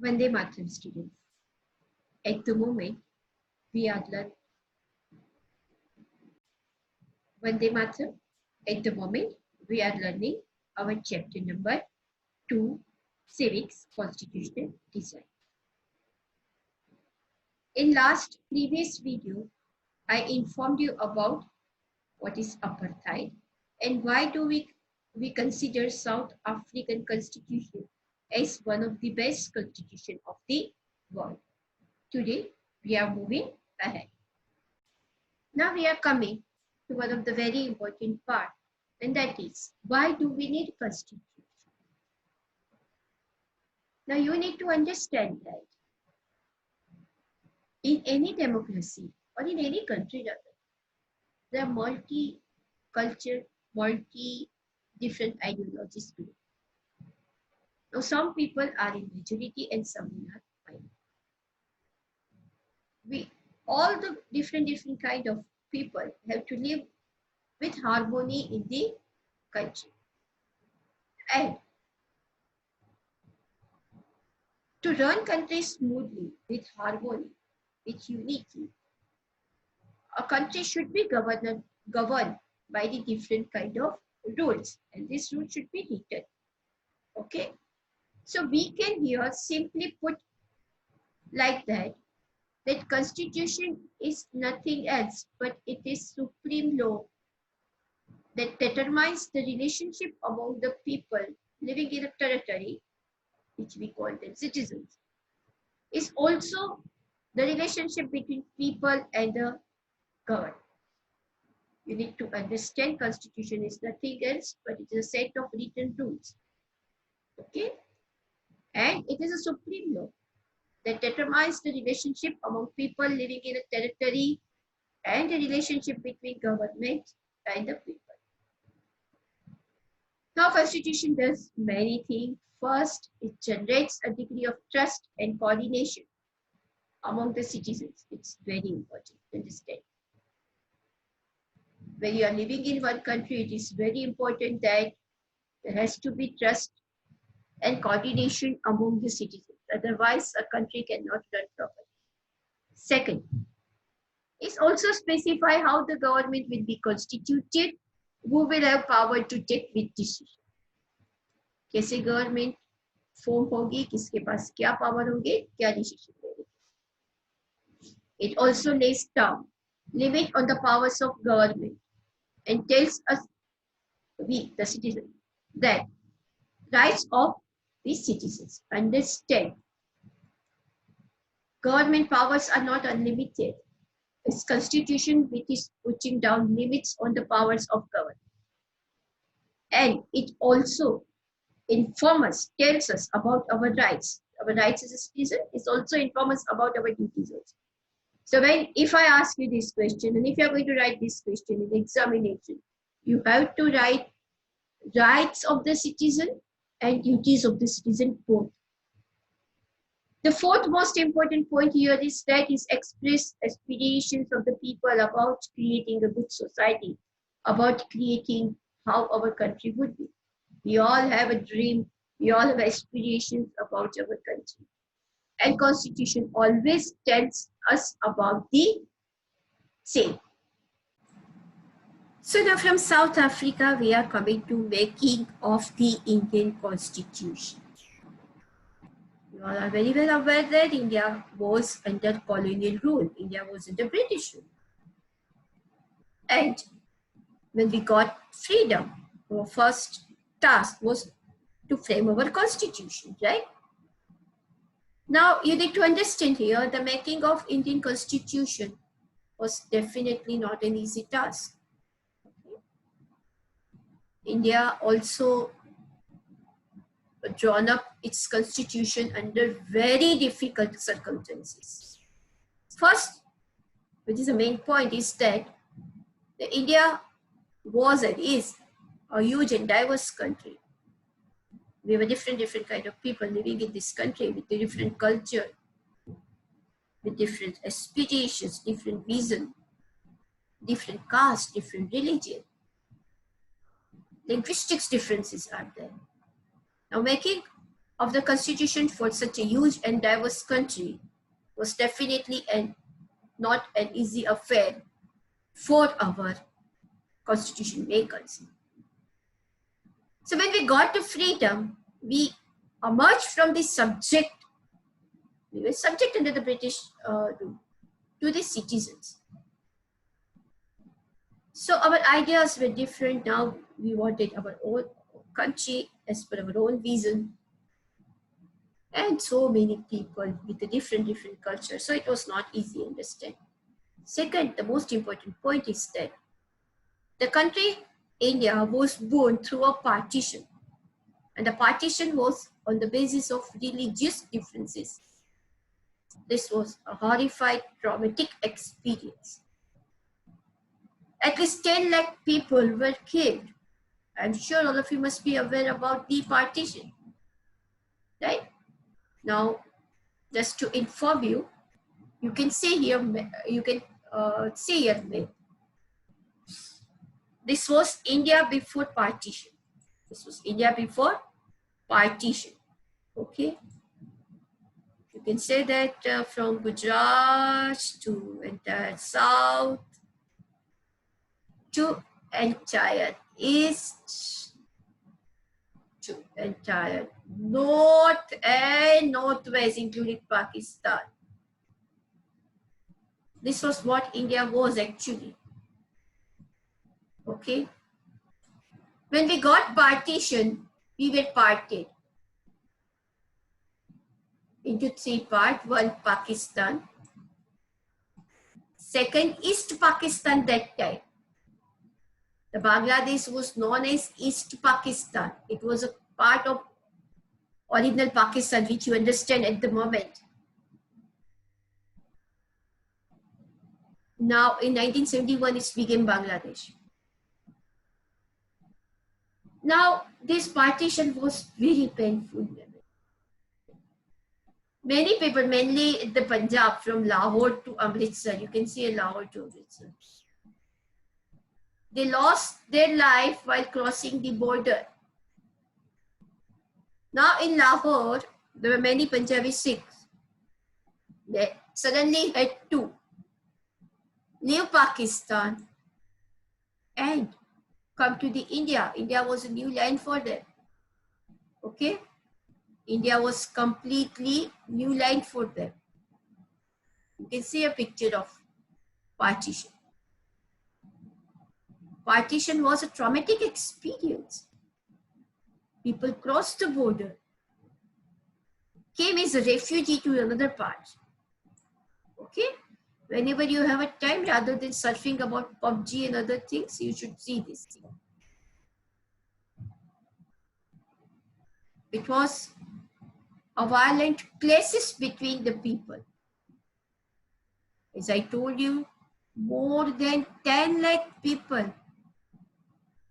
Vande Mataram students. At the moment, we are learning Vande Mataram. At the moment, we are learning our chapter number 2, Civics Constitutional Design. In last previous video, I informed you about what is apartheid and why do we consider South African Constitution as one of the best constitution of the world. Today, we are moving ahead. Now we are coming to one of the very important part, and that is, why do we need constitution? Now you need to understand that in any democracy or in any country rather, there are multi-culture, multi-different ideologies too. Now some people are in majority and some are minority. We all the different kind of people have to live with harmony in the country. And to run country smoothly with harmony, with unity, a country should be governed by the different kind of rules, and this rule should be written. Okay, so we can here simply put like that constitution is nothing else but it is supreme law that determines the relationship among the people living in a territory, which we call them citizens, is also the relationship between people and the government. You need to understand constitution is nothing else but it is a set of written rules. Okay, and it is a supreme law that determines the relationship among people living in a territory and the relationship between government and the people. Now, constitution does many things. First, it generates a degree of trust and coordination among the citizens. It's very important to understand. When you are living in one country, it is very important that there has to be trust and coordination among the citizens. Otherwise, a country cannot run properly. Second, it also specify how the government will be constituted, who will have power to take which decision. कैसे government form होगी, किसके पास क्या power होंगे, क्या decision लेंगे. It also lays down limit on the powers of government and tells us, we the citizens, that rights of the citizens. Understand, government powers are not unlimited. It's constitution which is putting down limits on the powers of government. And it also informs us, tells us about our rights. Our rights as a citizen is also inform us about our duties also. So if I ask you this question, and if you are going to write this question in the examination, you have to write rights of the citizen and duties of the citizen both. The fourth most important point here is that is express aspirations of the people about creating a good society, about creating how our country would be. We all have a dream, we all have aspirations about our country. And Constitution always tells us about the same. So now from South Africa, we are coming to making of the Indian Constitution. You all are very well aware that India was under colonial rule. India was under British rule. And when we got freedom, our first task was to frame our constitution, right? Now you need to understand here, the making of Indian Constitution was definitely not an easy task. Okay? India also drawn up its constitution under very difficult circumstances. First, which is the main point, is that India was and is a huge and diverse country. We were different kind of people living in this country with a different culture, with different aspirations, different vision, different caste, different religion. Linguistics differences are there. Now making of the constitution for such a huge and diverse country was definitely not an easy affair for our constitution makers. So when we got to freedom, we emerged from the subject, we were subject under the British rule, to the citizens. So our ideas were different. Now we wanted our own country as per our own vision. And so many people with a different culture. So it was not easy to understand. Second, the most important point is that the country, India, was born through a partition. And the partition was on the basis of religious differences. This was a horrified, traumatic experience. At least 10 lakh people were killed. I'm sure all of you must be aware about the partition, right? Now, just to inform you, you can see here, see here, this was India before partition. This was India before partition, okay? You can say that from Gujarat to entire south to entire east to entire north and northwest, including Pakistan. This was what India was actually. Okay. When we got partition, we were parted into three parts. One, Pakistan. Second, East Pakistan that time. The Bangladesh was known as East Pakistan. It was a part of original Pakistan, which you understand at the moment. Now, in 1971, it became Bangladesh. Now, this partition was very painful. Many people, mainly in the Punjab, from Lahore to Amritsar, you can see Lahore to Amritsar, they lost their life while crossing the border. Now in Lahore, there were many Punjabi Sikhs. They suddenly had to leave Pakistan and come to the India. India was a new land for them. Okay? India was completely new land for them. You can see a picture of partition. Partition was a traumatic experience. People crossed the border, came as a refugee to another part. Okay? Whenever you have a time, rather than surfing about PUBG and other things, you should see this thing. It was a violent clashes between the people. As I told you, more than 10 lakh people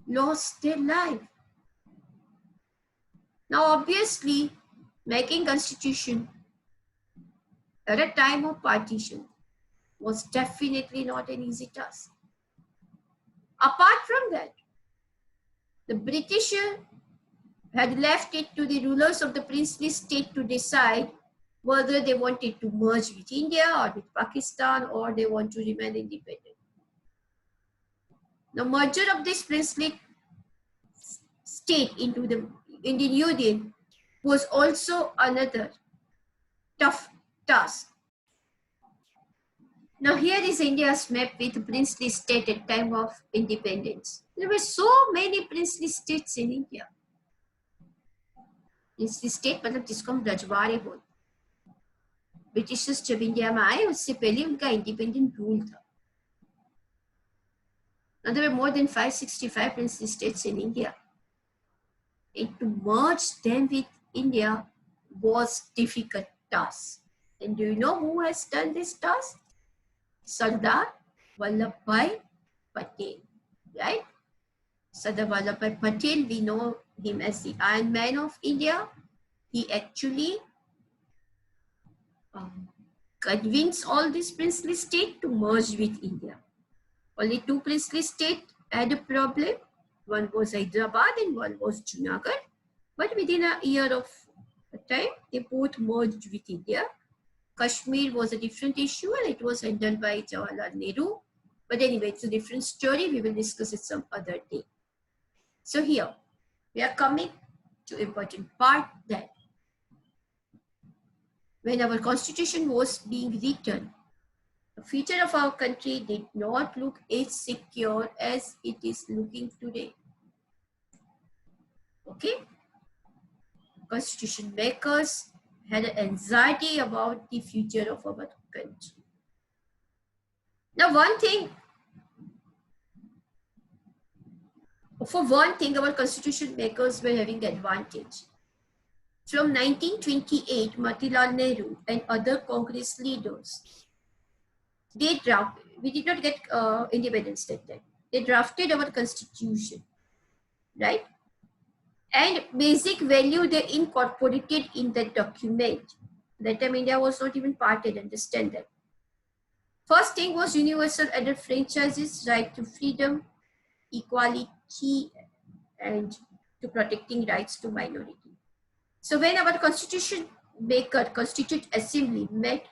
lost their life. Now, obviously, making constitution at a time of partition was definitely not an easy task. Apart from that, the British had left it to the rulers of the princely state to decide whether they wanted to merge with India or with Pakistan, or they want to remain independent. The merger of this princely state into the Indian Union was also another tough task. Now here is India's map with princely state at time of independence. There were so many princely states in India. princely state मतलब जिसको हम रजवाड़े बोलते, Britishers जब India में आए उससे पहले उनका इंडिपेंडेंट रूल था. Now there were more than 565 princely states in India. And to merge them with India was difficult task. And do you know who has done this task? Sardar Vallabhbhai Patel, right? Sardar Vallabhbhai Patel, we know him as the Iron Man of India. He actually convinced all these princely states to merge with India. Only two princely states had a problem. One was Hyderabad and one was Junagadh. But within a year of At the time, they both merged with India. Kashmir was a different issue and it was handled by Jawaharlal Nehru. But anyway, it's a different story. We will discuss it some other day. So here, we are coming to important part that when our constitution was being written, the future of our country did not look as secure as it is looking today. Okay? Constitution makers had an anxiety about the future of our country. Now, for one thing, our constitution makers were having advantage. From 1928, Motilal Nehru and other Congress leaders, we did not get independence that time. They drafted our constitution, right? And basic value they incorporated in that document. That time India was not even parted, understand that. First thing was universal adult franchises, right to freedom, equality, and to protecting rights to minority. So when our constitution maker, Constituent Assembly met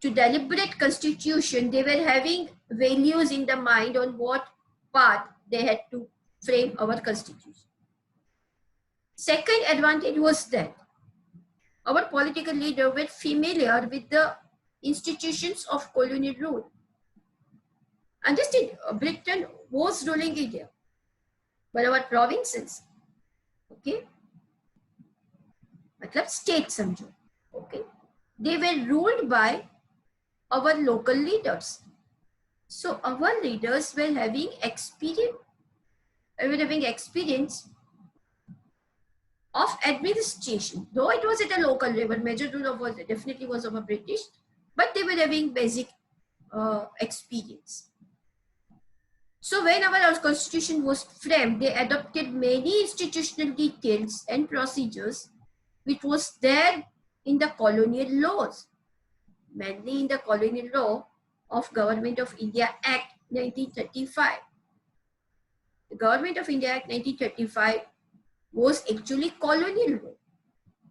to deliberate constitution, they were having values in the mind on what path they had to frame our constitution. Second advantage was that our political leaders were familiar with the institutions of colonial rule. Understand, Britain was ruling India, but our provinces, okay, matlab state samjho, okay, they were ruled by our local leaders. So our leaders were having experience of administration, though it was at a local level. Major rule was definitely was of a British, but they were having basic experience. So when our constitution was framed, they adopted many institutional details and procedures which was there in the colonial laws, mainly in the colonial law of Government of India Act 1935. The Government of India Act 1935 was actually colonial law,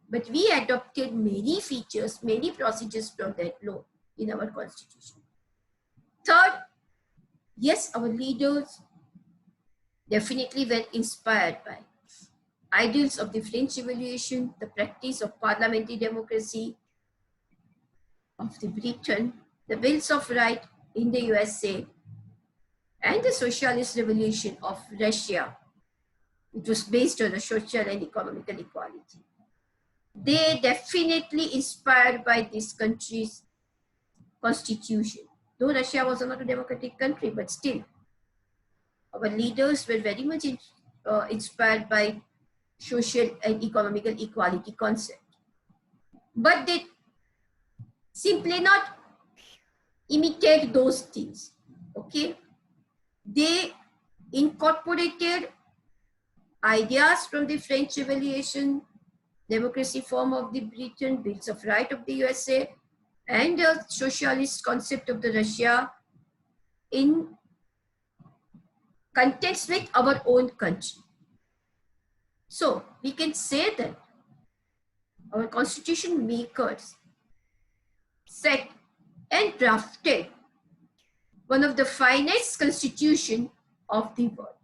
but we adopted many features, many procedures from that law in our constitution. Third, yes, our leaders definitely were inspired by ideals of the French Revolution, the practice of parliamentary democracy of the Britain, the Bills of Rights in the USA, and the Socialist Revolution of Russia. It was based on the social and economical equality. They definitely inspired by this country's constitution. Though Russia was not a democratic country, but still, our leaders were very much inspired by social and economical equality concept. But they simply not imitate those things, okay? They incorporated ideas from the French Revolution, democracy form of the Britain, Bills of Rights of the USA, and the socialist concept of the Russia in context with our own country. So we can say that our constitution makers set and drafted one of the finest constitution of the world.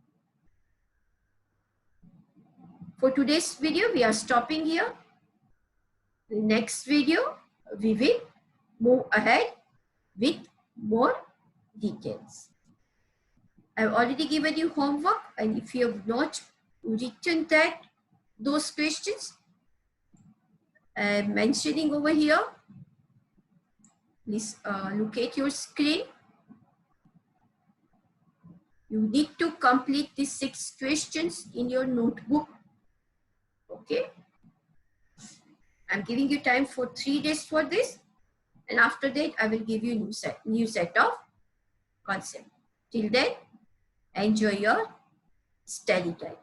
For today's video, we are stopping here. The next video, we will move ahead with more details. I've already given you homework, and if you have not written those questions, I'm mentioning over here. Please look at your screen. You need to complete these 6 questions in your notebook. Okay. I'm giving you time for 3 days for this. And after that, I will give you new set of concepts. Till then, enjoy your study time.